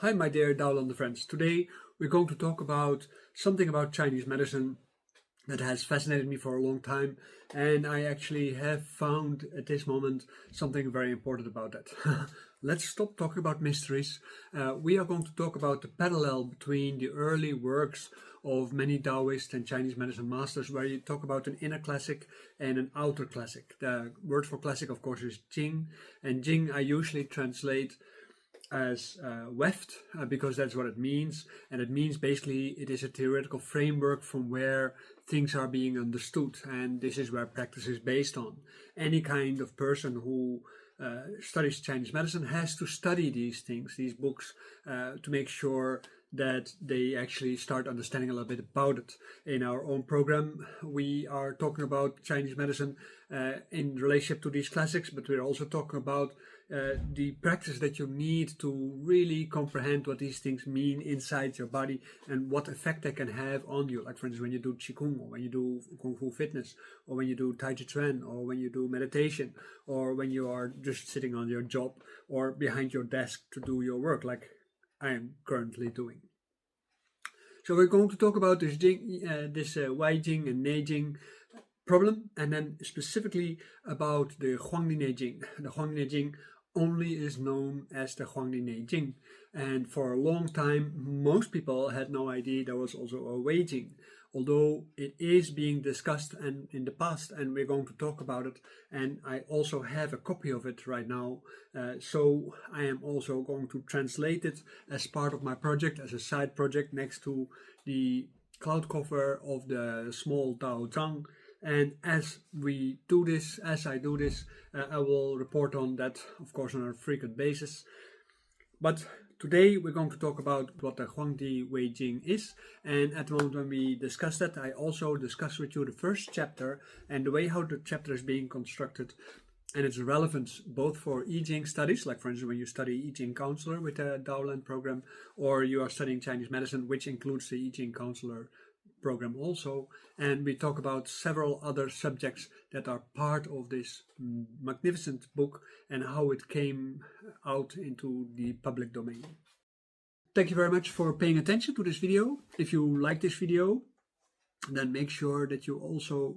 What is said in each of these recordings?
Hi my dear Daoland friends. Today we're going to talk about something about Chinese medicine that has fascinated me for a long time, and I actually have found at this moment something very important about that. Let's stop talking about mysteries. We are going to talk about the parallel between the early works of many Daoist and Chinese medicine masters, where you talk about an inner classic and an outer classic. The word for classic, of course, is Jing, and Jing I usually translate as weft, because that's what it means, and it means basically it is a theoretical framework from where things are being understood, and this is where practice is based on. Any kind of person who studies Chinese medicine has to study these things, these books, to make sure that they actually start understanding a little bit about it. In our own program, we are talking about Chinese medicine in relationship to these classics, but we're also talking about the practice that you need to really comprehend what these things mean inside your body and what effect they can have on you. Like for instance, when you do Qigong, or when you do Kung Fu fitness, or when you do Tai Chi Chuan, or when you do meditation, or when you are just sitting on your job or behind your desk to do your work, like I am currently doing. So we're going to talk about this Waijing and Neijing problem, and then specifically about the Huangdi Neijing. The Huangdi Neijing only is known as the Huangdi Neijing, and for a long time most people had no idea there was also a Weijing, although it is being discussed and in the past, and we're going to talk about it, and I also have a copy of it right now, so I am also going to translate it as part of my project, as a side project next to the cloud cover of the small Dao Zhang. And as I do this, I will report on that, of course, on a frequent basis. But today we're going to talk about what the Huangdiwaijing is, and at the moment when we discuss that, I also discuss with you the first chapter and the way how the chapter is being constructed and its relevance both for I Ching studies, like for instance when you study I Ching counselor with the Daoland program, or you are studying Chinese medicine, which includes the I Ching counselor program also, and we talk about several other subjects that are part of this magnificent book and how it came out into the public domain. Thank you very much for paying attention to this video. If you like this video, then make sure that you also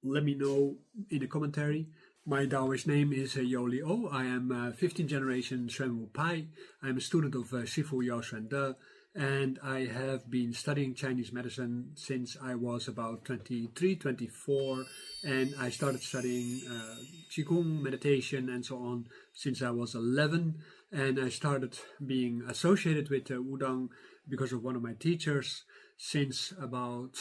let me know in a commentary. My Daoist name is Yoli O. I am 15th generation Suwen Wu Pai. I'm a student of Shifu Yao Xuan De, and I have been studying Chinese medicine since I was about 23, 24, and I started studying Qigong, meditation, and so on since I was 11, and I started being associated with Wudang because of one of my teachers since about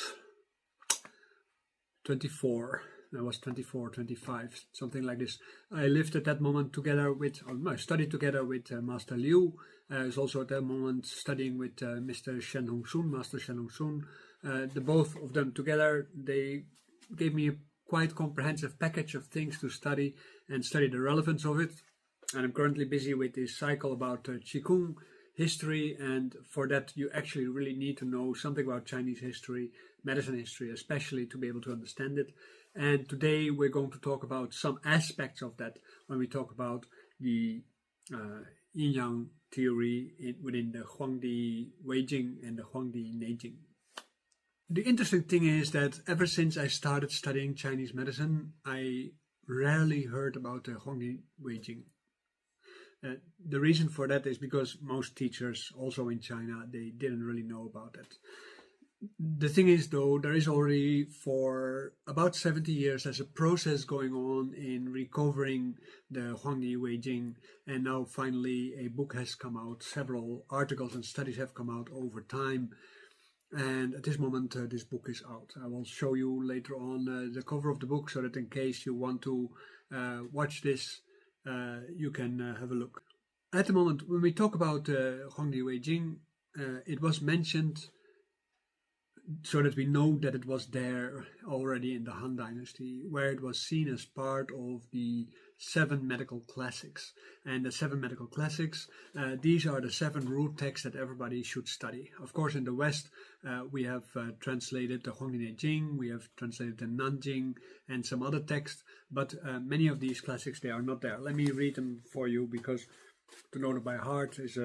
24. I was 24, 25, something like this. I lived at that moment together with, I studied together with Master Liu. I was also at that moment studying with Mr. Shen Hongsun, Master Shen Hongsun. The both of them together, they gave me a quite comprehensive package of things to study and study the relevance of it. And I'm currently busy with this cycle about Qigong history, and for that you actually really need to know something about Chinese history, medicine history especially, to be able to understand it. And today we're going to talk about some aspects of that when we talk about the yin-yang theory within the Huangdiwaijing and the Huangdi Neijing. The interesting thing is that ever since I started studying Chinese medicine, I rarely heard about the Huangdiwaijing. The reason for that is because most teachers, also in China, they didn't really know about it. The thing is, though, there is already for about 70 years there's a process going on in recovering the Huangdiwaijing, and now finally a book has come out, several articles and studies have come out over time, and at this moment this book is out. I will show you later on the cover of the book, so that in case you want to watch this, you can have a look. At the moment, when we talk about Huangdiwaijing, it was mentioned so that we know that it was there already in the Han Dynasty, where it was seen as part of the 7 medical classics. And the 7 medical classics, these are the 7 root texts that everybody should study. Of course, in the West, we have translated the Huangdi Neijing, we have translated the Nanjing, and some other texts, but many of these classics, they are not there. Let me read them for you, because to know it by heart is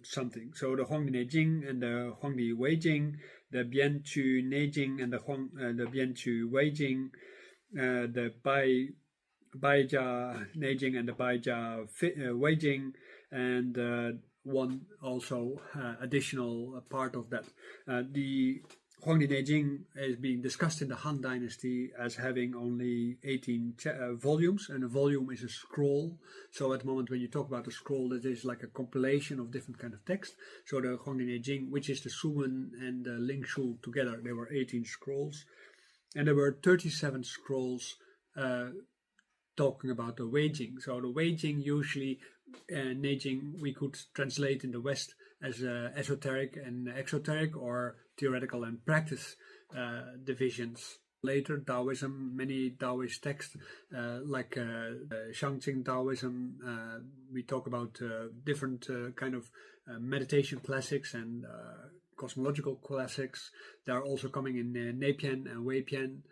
something. So the Huangdiwaijing and the Huangdiwaijing, the Bianchu-Neijing and the Bianchu-Weijing, the Baija-Neijing and the Baija-Weijing, and one also additional part of that. The Huangdiwaijing is being discussed in the Han Dynasty as having only 18 volumes, and a volume is a scroll. So at the moment when you talk about a scroll, that is like a compilation of different kind of text. So the Huangdiwaijing, which is the Suwen and the Lingshu together, there were 18 scrolls. And there were 37 scrolls talking about the Weijing. So the Weijing, usually Neijing, we could translate in the West as esoteric and exoteric, or theoretical and practice divisions. Later, Taoism, many Daoist texts like Shangqing Taoism, we talk about different kind of meditation classics and cosmological classics. They are also coming in Nepian and Weipian.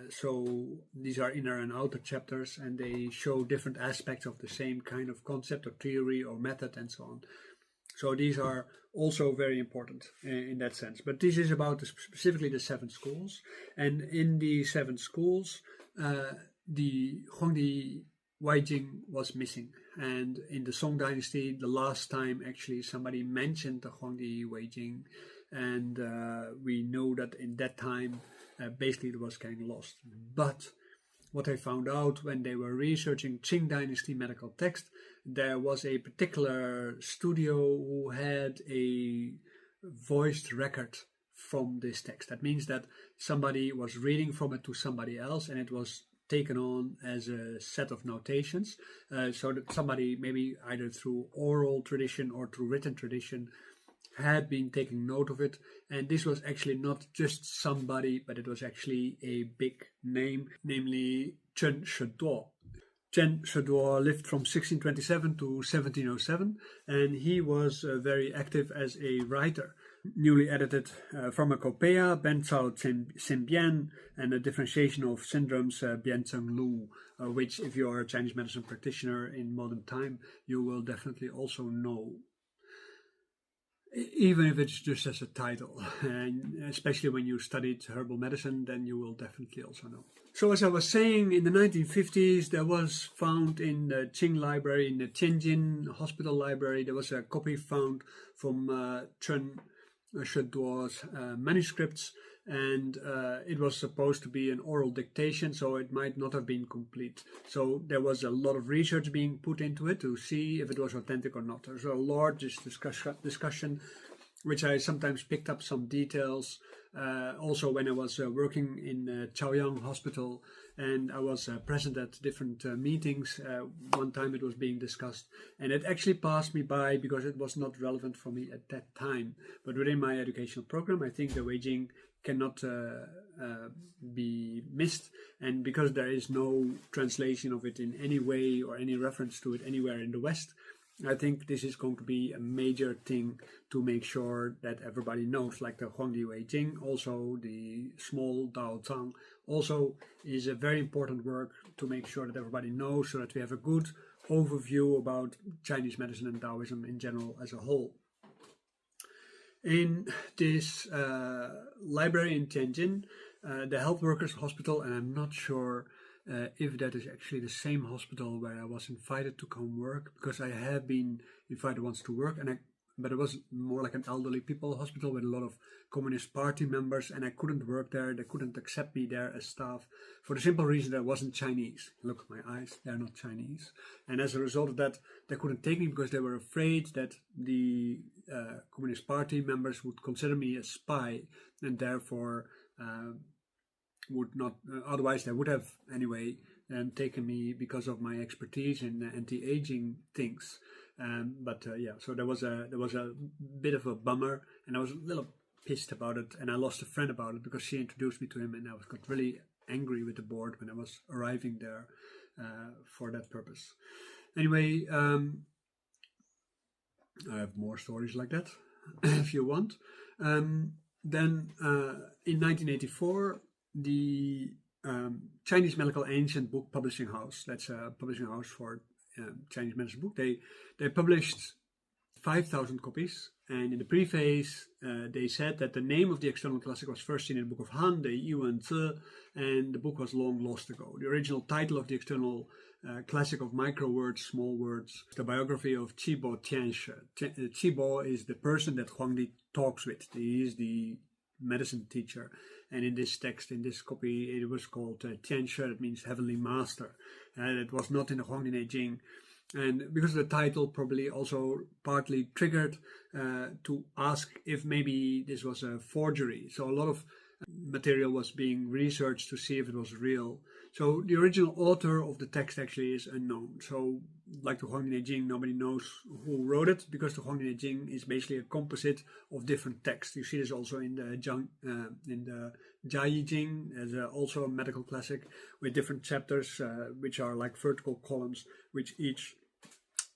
So these are inner and outer chapters, and they show different aspects of the same kind of concept or theory or method and so on. So these are also very important in that sense. But this is about specifically the 7 schools. And in the 7 schools, the Huangdiwaijing was missing. And in the Song Dynasty, the last time actually somebody mentioned the Huangdiwaijing. And we know that in that time, basically it was getting lost. But what I found out when they were researching Qing Dynasty medical text, there was a particular studio who had a voiced record from this text. That means that somebody was reading from it to somebody else, and it was taken on as a set of notations, so that somebody, maybe either through oral tradition or through written tradition, had been taking note of it. And this was actually not just somebody, but it was actually a big name, namely Chen Sheduo. Chen Sheduo lived from 1627 to 1707, and he was very active as a writer. Newly edited Pharmacopoeia, Bencao Xinbian, and a differentiation of syndromes, Bianzheng Lu, which, if you are a Chinese medicine practitioner in modern time, you will definitely also know. Even if it's just as a title, and especially when you studied herbal medicine, then you will definitely also know. So as I was saying, in the 1950s, there was found in the Qing library, in the Tianjin Hospital Library, there was a copy found from Chen Sheduo's manuscripts, and it was supposed to be an oral dictation, so it might not have been complete. So there was a lot of research being put into it to see if it was authentic or not. There's a large discussion, which I sometimes picked up some details. Also, when I was working in Chaoyang Hospital, and I was present at different meetings, one time it was being discussed, and it actually passed me by because it was not relevant for me at that time. But within my educational program, I think the Weijing cannot be missed, and because there is no translation of it in any way or any reference to it anywhere in the West, I think this is going to be a major thing to make sure that everybody knows, like the Huangdiwaijing, also the small Dao Zhang, also is a very important work to make sure that everybody knows, so that we have a good overview about Chinese medicine and Taoism in general as a whole. In this library in Tianjin, the Health Workers Hospital, and I'm not sure if that is actually the same hospital where I was invited to come work, because I have been invited once to work, but it was more like an elderly people hospital with a lot of Communist Party members, and I couldn't work there. They couldn't accept me there as staff for the simple reason that I wasn't Chinese. Look at my eyes, they're not Chinese. And as a result of that, they couldn't take me because they were afraid that the Communist Party members would consider me a spy, and therefore would not, otherwise they would have anyway taken me because of my expertise in anti-aging things. But yeah, so there was a bit of a bummer, and I was a little pissed about it, and I lost a friend about it because she introduced me to him, and I got really angry with the board when I was arriving there for that purpose. Anyway, I have more stories like that if you want. Then in 1984, the Chinese Medical Ancient Book Publishing House, that's a publishing house for Chinese medicine book. They published 5,000 copies, and in the preface they said that the name of the external classic was first seen in the book of Han, the Yuan Zi, and the book was long lost ago. The original title of the external classic of micro words, small words, the biography of Qibo Tianshi. Qibo is the person that Huangdi talks with. He is the medicine teacher, and in this text, in this copy, it was called Tianshi. It means heavenly master, and it was not in the Huangdiwaijing. And because of the title, probably also partly triggered to ask if maybe this was a forgery. So a lot of material was being researched to see if it was real. So the original author of the text actually is unknown. So like the Huangdiwaijing, nobody knows who wrote it, because the Huangdiwaijing is basically a composite of different texts. You see this also in the Jiaijing, as also a medical classic with different chapters, which are like vertical columns, which each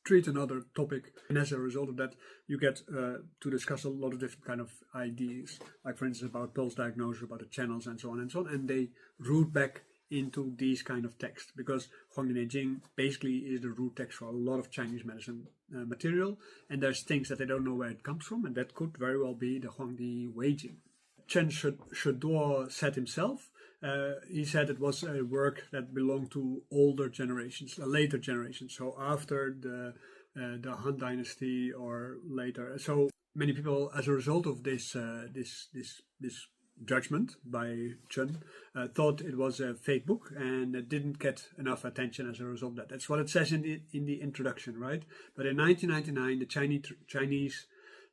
treat another topic, and as a result of that you get to discuss a lot of different kind of ideas, like for instance about pulse diagnosis, about the channels, and so on and so on, and they root back into these kind of texts, because Huangdiwaijing basically is the root text for a lot of Chinese medicine material, and there's things that they don't know where it comes from, and that could very well be the Huangdiwaijing. Chen Shiduo said himself, he said it was a work that belonged to older generations, later generations, so after the Han Dynasty or later. So many people, as a result of this judgment by Chen, thought it was a fake book, and it didn't get enough attention as a result of that. That's what it says in the introduction, right? But in 1999, the Chinese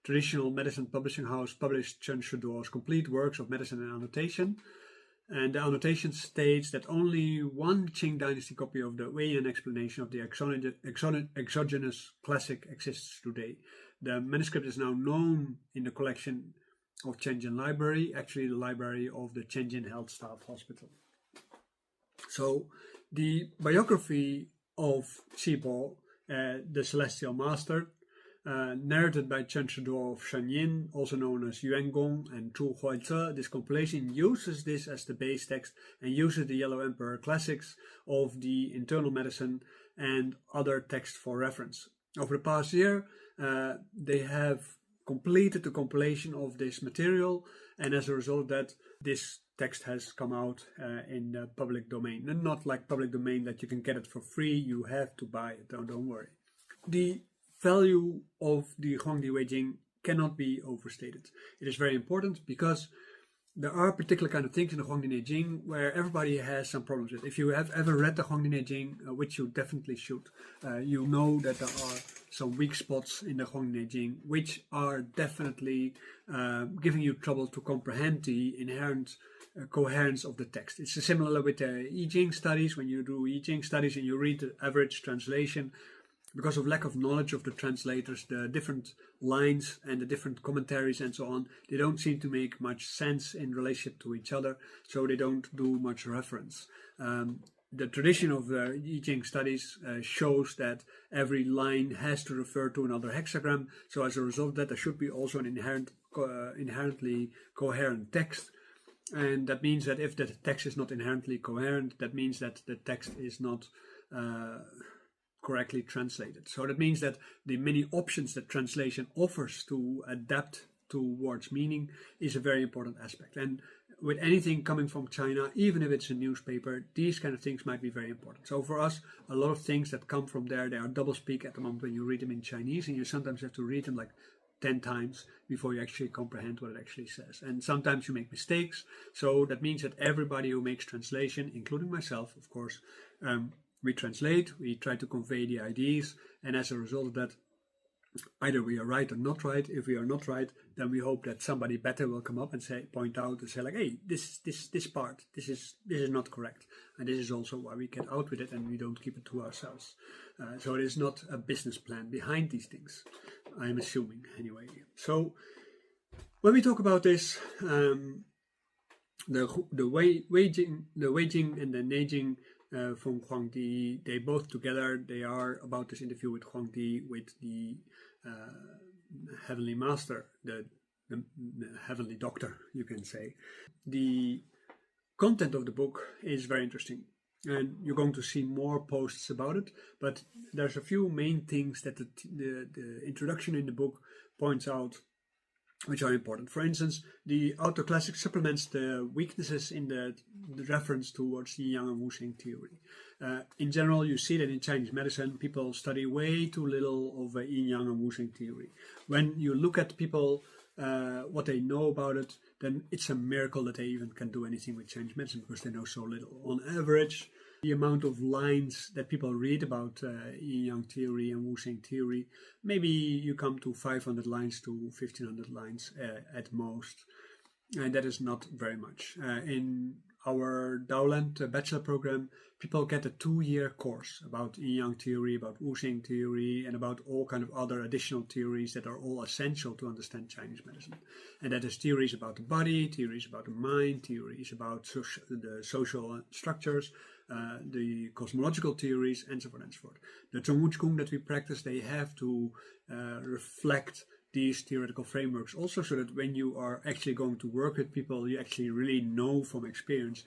traditional medicine publishing house published Chen Shiduo's complete works of medicine and annotation. And the annotation states that only one Qing dynasty copy of the Weiyan explanation of the exogenous classic exists today. The manuscript is now known in the collection of Tianjin Library, actually the library of the Tianjin Health Staff Hospital. So the biography of Qibo, the Celestial Master, narrated by Chen Shiduo of Shanyin, also known as Yuangong and Zhu Huaizi. This compilation uses this as the base text and uses the Yellow Emperor classics of the internal medicine and other texts for reference. Over the past year, they have completed the compilation of this material, and as a result of that, this text has come out in the public domain. And not like public domain that you can get it for free, you have to buy it, don't worry. The value of the Huangdiwaijing cannot be overstated. It is very important because there are particular kind of things in the Huangdiwaijing where everybody has some problems with. If you have ever read the Huangdiwaijing, which you definitely should, you know that there are some weak spots in the Huangdiwaijing which are definitely giving you trouble to comprehend the inherent coherence of the text. It's similar with the I Ching studies. When you do I Ching studies and you read the average translation, because of lack of knowledge of the translators, the different lines and the different commentaries and so on, they don't seem to make much sense in relationship to each other, so they don't do much reference. The tradition of the I Ching studies shows that every line has to refer to another hexagram, so as a result of that there should be also an inherently coherent text. And that means that if the text is not inherently coherent, that means that the text is not correctly translated. So that means that the many options that translation offers to adapt towards meaning is a very important aspect. And with anything coming from China, even if it's a newspaper, these kind of things might be very important. So for us, a lot of things that come from there, they are doublespeak at the moment when you read them in Chinese, and you sometimes have to read them like 10 times before you actually comprehend what it actually says. And sometimes you make mistakes. So that means that everybody who makes translation, including myself, of course, we translate, we try to convey the ideas, and as a result of that, either we are right or not right. If we are not right, then we hope that somebody better will come up and point out and say like, hey, this part, this is not correct, and this is also why we get out with it and we don't keep it to ourselves. So it is not a business plan behind these things, I'm assuming anyway. So when we talk about this, the Weijing and the Neijing from Huangdi, they both together, they are about this interview with Huangdi, with the heavenly master, the heavenly doctor, you can say. The content of the book is very interesting. and you're going to see more posts about it. But there's a few main things that the introduction in the book points out, which are important. For instance, the Auto Classic supplements the weaknesses in the reference towards Yin Yang and Wu Xing theory. In general, you see that in Chinese medicine, people study way too little of Yin Yang and Wu Xing theory. When you look at people, what they know about it, then it's a miracle that they even can do anything with Chinese medicine, because they know so little. On average, the amount of lines that people read about Yin Yang theory and Wu Xing theory, maybe you come to 500 lines to 1500 lines at most, and that is not very much. In our Daoland bachelor program, people get a 2-year course about Yin Yang theory, about Wu Xing theory, and about all kind of other additional theories that are all essential to understand Chinese medicine. And that is theories about the body, theories about the mind, theories about the social structures, the cosmological theories, and so on and so forth. The Zhongwu that we practice, they have to reflect these theoretical frameworks also, so that when you are actually going to work with people, you actually really know from experience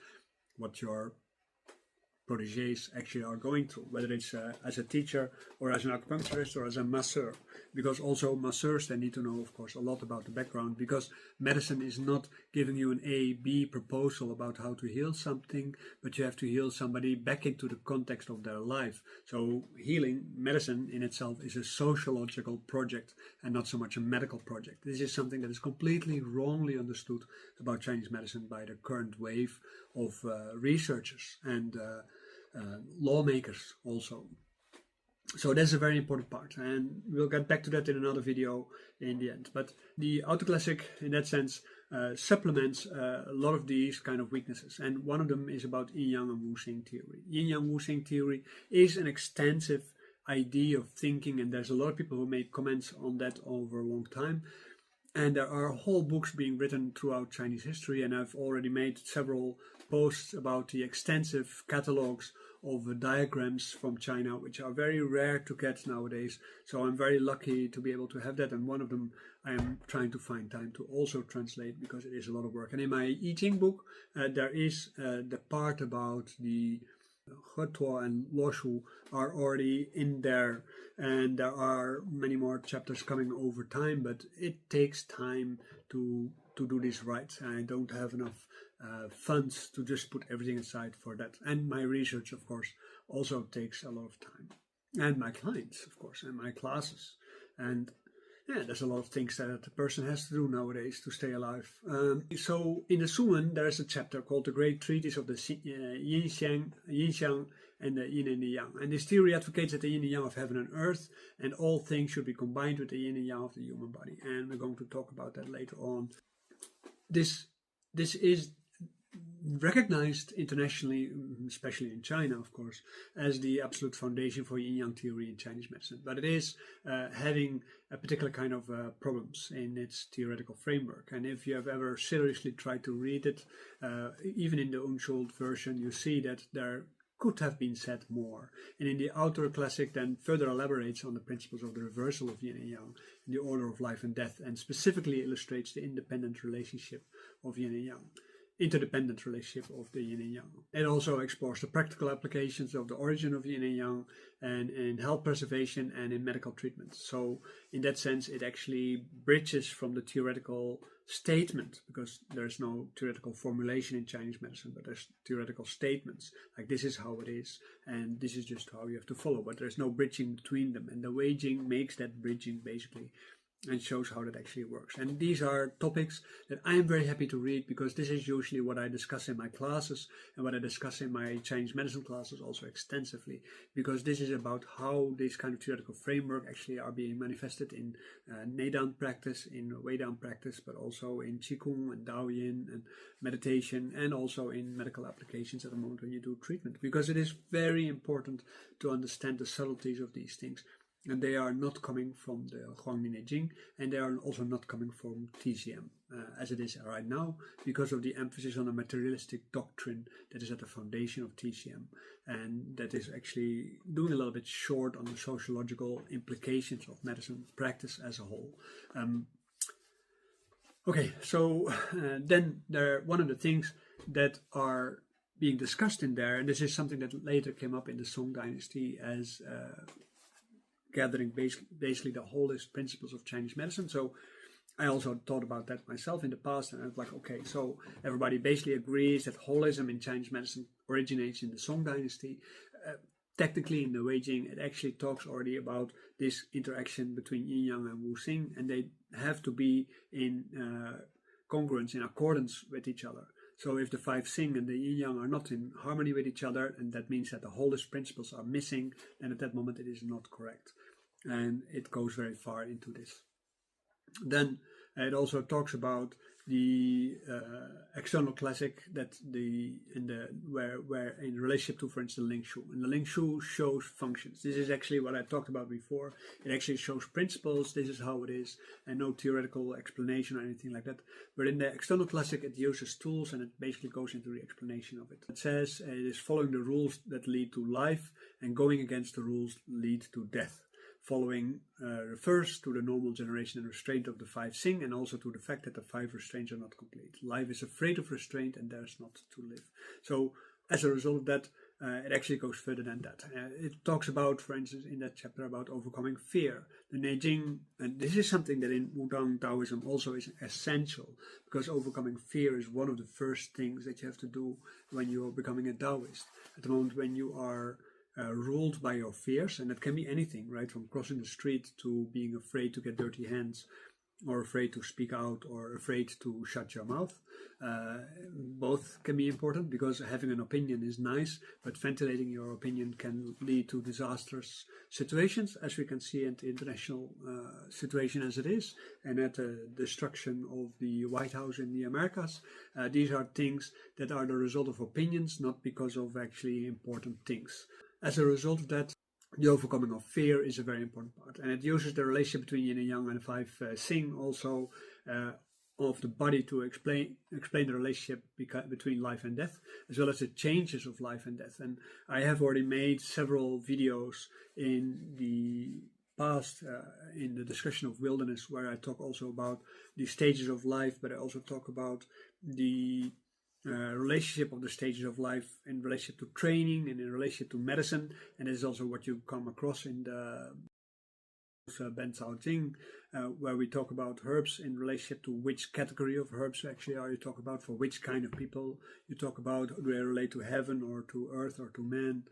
what your protégés actually are going through, whether it's as a teacher or as an acupuncturist or as a masseur. Because also masseurs, they need to know, of course, a lot about the background, because medicine is not giving you an A-B proposal about how to heal something, but you have to heal somebody back into the context of their life. So healing, medicine in itself, is a sociological project and not so much a medical project. This is something that is completely wrongly understood about Chinese medicine by the current wave of researchers and lawmakers also. So that's a very important part, and we'll get back to that in another video in the end. But the Auto Classic, in that sense, supplements a lot of these kind of weaknesses, and one of them is about Yin Yang and Wu Xing theory. Yin Yang Wu Xing theory is an extensive idea of thinking, and there's a lot of people who made comments on that over a long time. And there are whole books being written throughout Chinese history, and I've already made several posts about the extensive catalogs of diagrams from China, which are very rare to get nowadays. So I'm very lucky to be able to have that, and one of them I am trying to find time to also translate, because it is a lot of work. And in my I Ching book, there is the part about the Hetuo and Loshu are already in there, and there are many more chapters coming over time, but it takes time to do this right. I don't have enough funds to just put everything aside for that. And my research, of course, also takes a lot of time. And my clients, of course, and my classes. And yeah, there's a lot of things that a person has to do nowadays to stay alive. So in the Suwen, there is a chapter called The Great Treatise of the Yin Xiang and the Yin and the Yang. And this theory advocates that the Yin and Yang of heaven and earth, and all things should be combined with the Yin and Yang of the human body. And we're going to talk about that later on. This is recognized internationally, especially in China, of course, as the absolute foundation for yin-yang theory in Chinese medicine. But it is having a particular kind of problems in its theoretical framework. And if you have ever seriously tried to read it, even in the Unschuld version, you see that there could have been said more. And in the Auto Classic then further elaborates on the principles of the reversal of yin and yang, in the order of life and death, and specifically illustrates the independent relationship of yin and yang. Interdependent relationship of the yin and yang. It also explores the practical applications of the origin of yin and yang, and in health preservation and in medical treatment. So in that sense, it actually bridges from the theoretical statement, because there's no theoretical formulation in Chinese medicine, but there's theoretical statements, like this is how it is, and this is just how you have to follow, but there's no bridging between them, and the Weijing makes that bridging basically, and shows how that actually works. And these are topics that I am very happy to read, because this is usually what I discuss in my classes and what I discuss in my Chinese medicine classes also extensively, because this is about how these kind of theoretical framework actually are being manifested in Neidan practice, in Weidan practice, but also in Qigong and Daoyin and meditation, and also in medical applications at the moment when you do treatment, because it is very important to understand the subtleties of these things. And they are not coming from the Huangdiwaijing, and they are also not coming from TCM, as it is right now, because of the emphasis on a materialistic doctrine that is at the foundation of TCM, and that is actually doing a little bit short on the sociological implications of medicine practice as a whole. Okay, so then one of the things that are being discussed in there, and this is something that later came up in the Song dynasty as gathering basically the holist principles of Chinese medicine. So I also thought about that myself in the past, and I was like, okay, so everybody basically agrees that holism in Chinese medicine originates in the Song dynasty. Technically, in the Weijing, it actually talks already about this interaction between Yin Yang and Wu Xing, and they have to be in congruence, in accordance with each other. So if the 5 Xing and the Yin Yang are not in harmony with each other, and that means that the holist principles are missing, then at that moment it is not correct. And it goes very far into this. Then it also talks about the external classic that where in relationship to, for instance, Lingshu. And the Lingshu shows functions. This is actually what I talked about before. It actually shows principles. This is how it is, and no theoretical explanation or anything like that. But in the external classic, it uses tools, and it basically goes into the explanation of it. It says it is following the rules that lead to life, and going against the rules lead to death. Following refers to the normal generation and restraint of the 5 Xing, and also to the fact that the 5 restraints are not complete. Life is afraid of restraint, and there's not to live. So as a result of that, it actually goes further than that. It talks about, for instance, in that chapter about overcoming fear. The Neijing, and this is something that in Wudang Taoism also is essential, because overcoming fear is one of the first things that you have to do when you're becoming a Taoist. At the moment when you are ruled by your fears, and that can be anything, right, from crossing the street to being afraid to get dirty hands, or afraid to speak out, or afraid to shut your mouth. Both can be important, because having an opinion is nice, but ventilating your opinion can lead to disastrous situations, as we can see in the international situation as it is, and at the destruction of the White House in the Americas. These are things that are the result of opinions, not because of actually important things. As a result of that, the overcoming of fear is a very important part, and it uses the relationship between Yin and Yang and 5 Xing also of the body to explain the relationship between life and death, as well as the changes of life and death. And I have already made several videos in the past in the discussion of wilderness, where I talk also about the stages of life, but I also talk about the relationship of the stages of life in relationship to training and in relationship to medicine. And this is also what you come across in the Ben Cao Jing, where we talk about herbs in relationship to which category of herbs actually are you talk about, for which kind of people you talk about, do they relate to heaven or to earth or to man.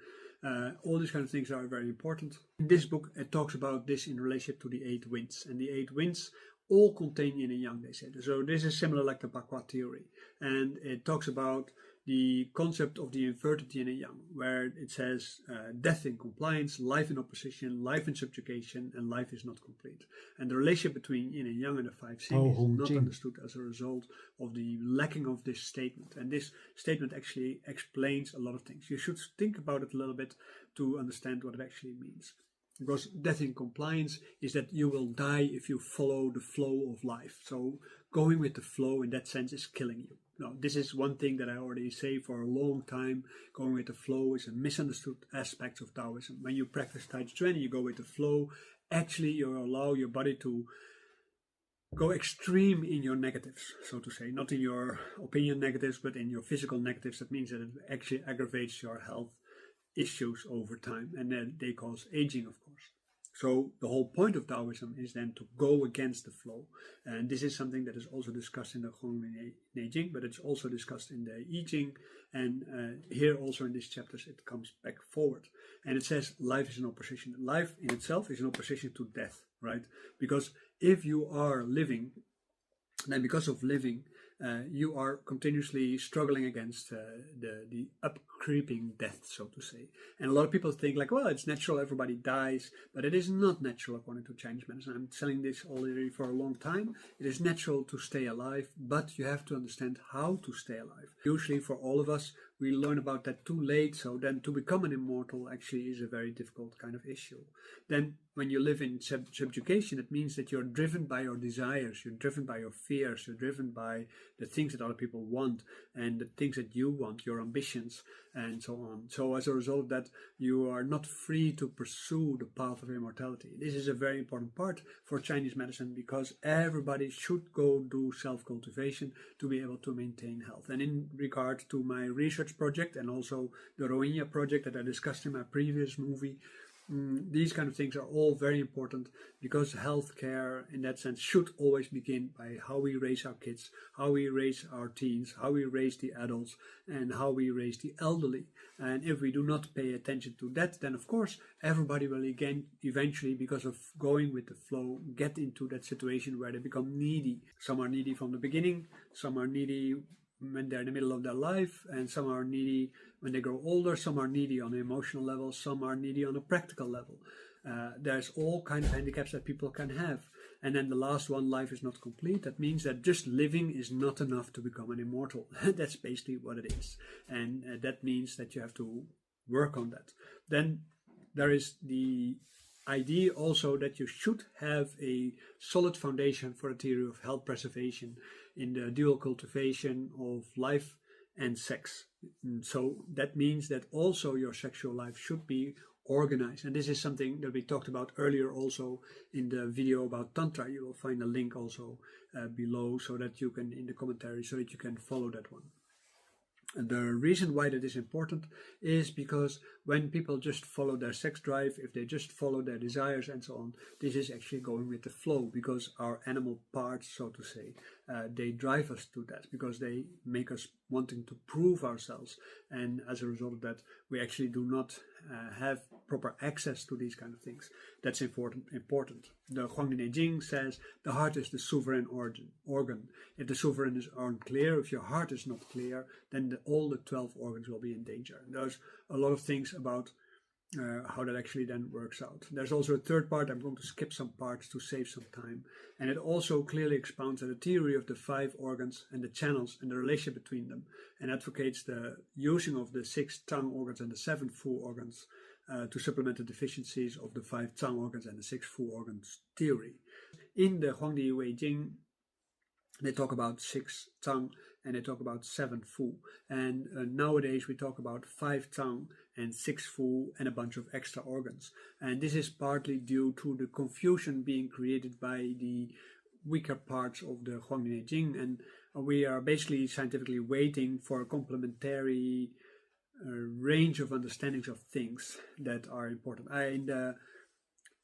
All these kind of things are very important. In this book it talks about this in relationship to the 8 winds, and the 8 winds all contain yin and yang, they say. So this is similar like the Bakwa theory, and it talks about the concept of the inverted yin and yang, where it says death in compliance, life in opposition, life in subjugation, and life is not complete. And the relationship between yin and yang and the 5 Xing is not understood as a result of the lacking of this statement. And this statement actually explains a lot of things. You should think about it a little bit to understand what it actually means. Because death in compliance is that you will die if you follow the flow of life. So going with the flow in that sense is killing you. Now, this is one thing that I already say for a long time. Going with the flow is a misunderstood aspect of Taoism. When you practice Tai Chi Chuan, you go with the flow. Actually, you allow your body to go extreme in your negatives, so to say. Not in your opinion negatives, but in your physical negatives. That means that it actually aggravates your health issues over time, and then they cause aging, of course. So the whole point of Taoism is then to go against the flow, and this is something that is also discussed in the Huangdiwaijing, but it's also discussed in the I Ching, and here also in these chapters it comes back forward, and it says life is an opposition. Life in itself is an opposition to death, right? Because if you are living, then because of living, you are continuously struggling against the up-creeping death, so to say. And a lot of people think like, well, it's natural, everybody dies, but it is not natural according to Chinese medicine. I'm telling this already for a long time. It is natural to stay alive, but you have to understand how to stay alive. Usually for all of us, we learn about that too late, so then to become an immortal actually is a very difficult kind of issue. Then when you live in subjugation, it means that you're driven by your desires, you're driven by your fears, you're driven by the things that other people want and the things that you want, your ambitions and so on. So as a result of that, you are not free to pursue the path of immortality. This is a very important part for Chinese medicine, because everybody should go do self-cultivation to be able to maintain health. And in regard to my research research project, and also the Rohingya project that I discussed in my previous movie. These kind of things are all very important, because healthcare in that sense should always begin by how we raise our kids, how we raise our teens, how we raise the adults, and how we raise the elderly. And if we do not pay attention to that, then of course everybody will again eventually, because of going with the flow, get into that situation where they become needy. Some are needy from the beginning, some are needy when they're in the middle of their life, and some are needy when they grow older, some are needy on an emotional level, some are needy on a practical level. There's all kinds of handicaps that people can have. And then the last one, life is not complete. That means that just living is not enough to become an immortal. That's basically what it is. And that means that you have to work on that. Then there is the idea also that you should have a solid foundation for a theory of health preservation in the dual cultivation of life and sex. And so that means that also your sexual life should be organized. And this is something that we talked about earlier also in the video about Tantra. You will find a link also below, so that you can, in the commentary, so that you can follow that one. And the reason why that is important is because when people just follow their sex drive, if they just follow their desires and so on, this is actually going with the flow, because our animal parts, so to say, they drive us to that, because they make us wanting to prove ourselves. And as a result of that, we actually do not have proper access to these kind of things. That's important. The Huangdiwaijing says the heart is the sovereign organ. If the sovereign is unclear, if your heart is not clear, then all the 12 organs will be in danger. And there's a lot of things about how that actually then works out. There's also a third part. I'm going to skip some parts to save some time. And it also clearly expounds on the theory of the 5 organs and the channels and the relationship between them, and advocates the using of the 6 tongue organs and the 7 fu organs to supplement the deficiencies of the 5 tongue organs and the 6 fu organs theory. In the Huangdiwaijing, they talk about 6 tongue and they talk about 7 fu. And nowadays we talk about 5 tongue and 6 fu and a bunch of extra organs. And this is partly due to the confusion being created by the weaker parts of the Huangdiwaijing. And we are basically scientifically waiting for a complementary range of understandings of things that are important. In the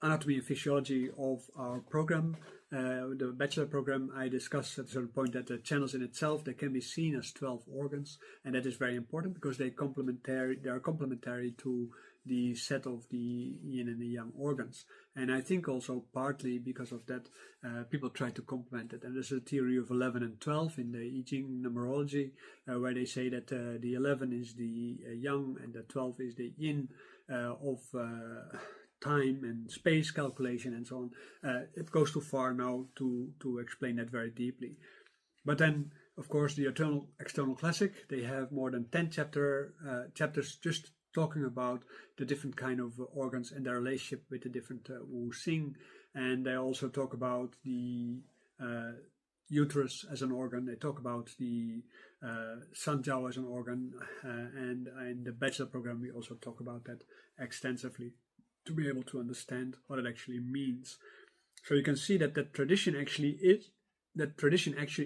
anatomy and physiology of our program, the bachelor program, I discussed at a certain point that the channels in itself, they can be seen as 12 organs, and that is very important because they are complementary to the set of the yin and the yang organs. And I think also partly because of that, people try to complement it. And there's a theory of 11 and 12 in the I Ching numerology, where they say that the 11 is the yang and the 12 is the yin of time and space calculation and so on. It goes too far now to explain that very deeply. But then, of course, the external classic, they have more than 10 chapters just talking about the different kind of organs and their relationship with the different Wu Xing. And they also talk about the uterus as an organ. They talk about the Sanjiao as an organ. And in the bachelor program, we also talk about that extensively to be able to understand what it actually means. So you can see that that tradition actually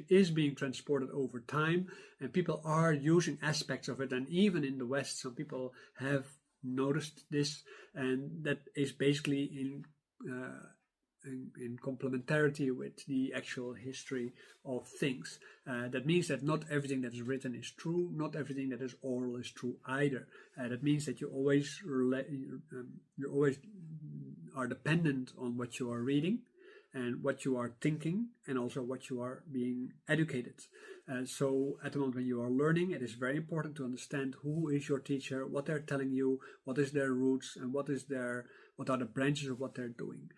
is being transported over time, and people are using aspects of it. And even in the West, some people have noticed this, and that is basically in complementarity with the actual history of things. That means that not everything that is written is true, not everything that is oral is true either. That means that you always are dependent on what you are reading and what you are thinking, and also what you are being educated. So at the moment when you are learning, it is very important to understand who is your teacher, what they're telling you, what is their roots, and what are the branches of what they're doing.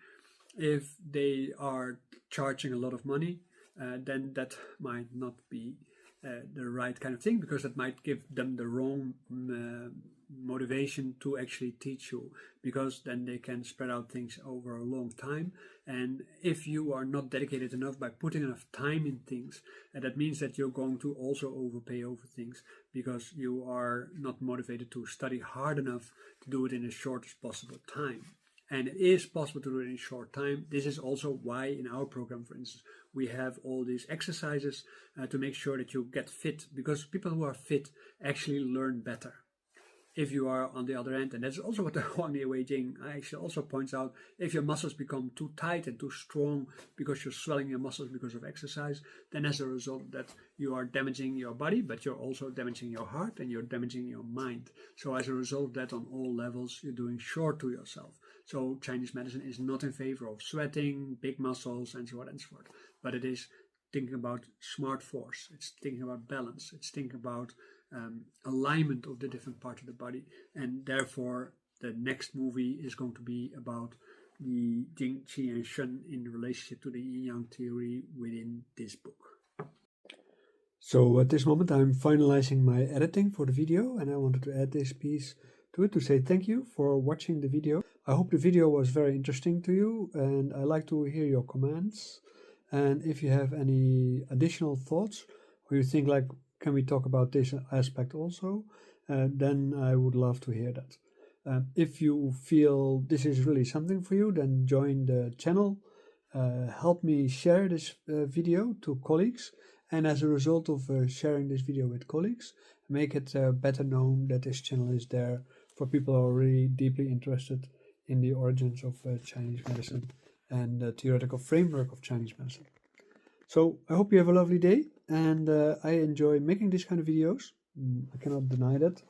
If they are charging a lot of money, then that might not be the right kind of thing, because that might give them the wrong motivation to actually teach you, because then they can spread out things over a long time. And if you are not dedicated enough by putting enough time in things, that means that you're going to also overpay over things, because you are not motivated to study hard enough to do it in the shortest possible time. And it is possible to do it in a short time. This is also why in our program, for instance, we have all these exercises to make sure that you get fit, because people who are fit actually learn better. If you are on the other end, and that's also what the Huangdiwaijing actually also points out, if your muscles become too tight and too strong because you're swelling your muscles because of exercise, then as a result of that you are damaging your body, but you're also damaging your heart and you're damaging your mind. So as a result of that, on all levels, you're doing short to yourself. So Chinese medicine is not in favor of sweating, big muscles, and so on and so forth, but it is thinking about smart force, it's thinking about balance, it's thinking about alignment of the different parts of the body. And therefore the next movie is going to be about the Jing, Qi and Shen in relationship to the yin yang theory within this book. So at this moment I'm finalizing my editing for the video, and I wanted to add this piece to it to say thank you for watching the video. I hope the video was very interesting to you, and I like to hear your comments. And if you have any additional thoughts, or you think like, can we talk about this aspect also, then I would love to hear that. If you feel this is really something for you, then join the channel, help me share this video to colleagues, and as a result of sharing this video with colleagues, make it better known that this channel is there for people who are really deeply interested in the origins of Chinese medicine and the theoretical framework of Chinese medicine. So I hope you have a lovely day, and I enjoy making these kind of videos. I cannot deny that.